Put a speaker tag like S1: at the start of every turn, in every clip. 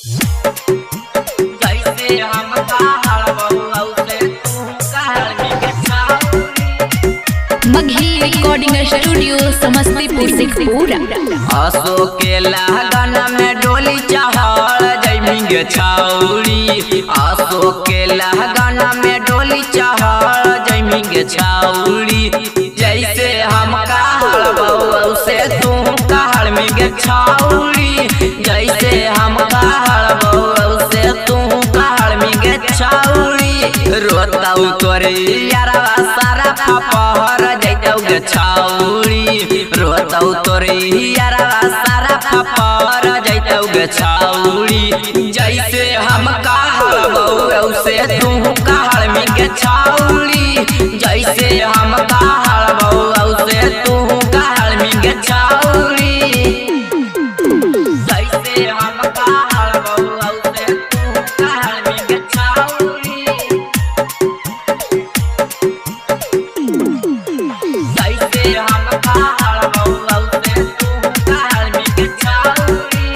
S1: जैसे हम कहल बउआ से तू कहल के छाउरी।
S2: Magahi recording studio Samastipur Sheikhpura.
S1: आसो के लगन में डोली चढ़ल जैमी गे छाउरी। आसो के लगन में डोली चढ़ल जैमी गे छाउरी। जैसे हम कहल बउआ से तू कहल में गे छाउरी। जैसे हम कहल बउआ से तू कहल में गे छाउरी। रोताऊ तोरे यारवा सारा फपहर जैतौ गे छाउरी। रोताऊ तोरे यारवा सारा फपहर जैतौ गे छाउरी। जैसे हम कहल बउआ से तू कहल में गे छाउरी। जैसे हम कहल बउआ से तू कहल में गे छाउरी। जैसे हम कहल बउआ से तू कहल में गे छाउरी। जैसे हम कहल बउआ से तू कहल में गे छाउरी।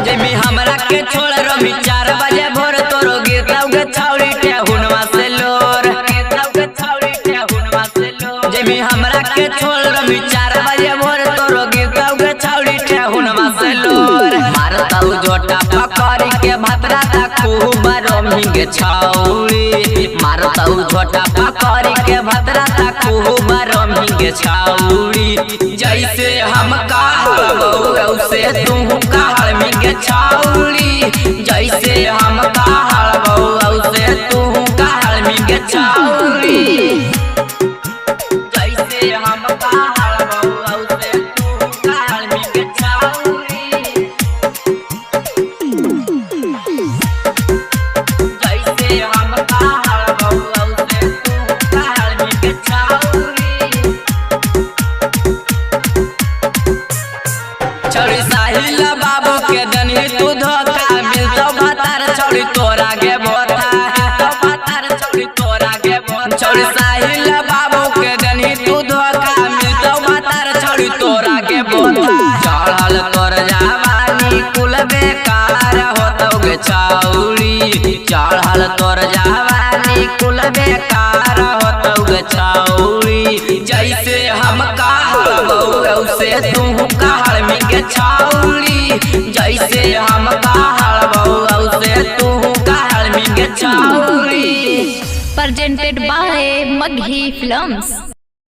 S1: जेमी हमरा के छोड़ रमी 4 बजे भोर तोरो गिरतौ गे छाउरी टेहुनवा से लोर। गिरतौ गे छाउरी टेहुनवा से लोर। जेमी हमरा के छोड़ रमी 4 बजे भोर तोरो गिरतौ गे छाउरी टेहुनवा से लोर। मारतौ जोटा पकड़ के भतरा ता खूब रमी गे छाउरी। मारतौ जोटा पकड़ के भतरा ता खूब रमी गे छाउरी। जैसे हम कहल बउआ से तू कहल में गे छाउरी। जैसे हम कहल बउआ से तू कहल में गे छाउरी। जैसे हम कहल बउआ से तू कहल में गे छाउरी। जैसे हम कहल बउआ से तू कहल में गे छाउरी। छोड़ी साहिल बाबू के दनी तू धोखा मिलतो भतार छोड़ी तोरा गे बोता। भतार छोड़ी तोरा गे बोता। छोड़ी साहिल बाबू के दनी तू धोखा मिलतो भतार छोड़ी तोरा गे बोता। चढ़ल तोर जवानी कुल बेकार होतौ गे छाउरी। चढ़ल तोर जवानी कुल बेकार होतौ गे छाउरी। जैसे हम कहल बउआ से तू कहल में गे छाउरी। जैसे हम कहल बउआ से तू कहल में गे छाउरी।
S2: presented by Maghi Films।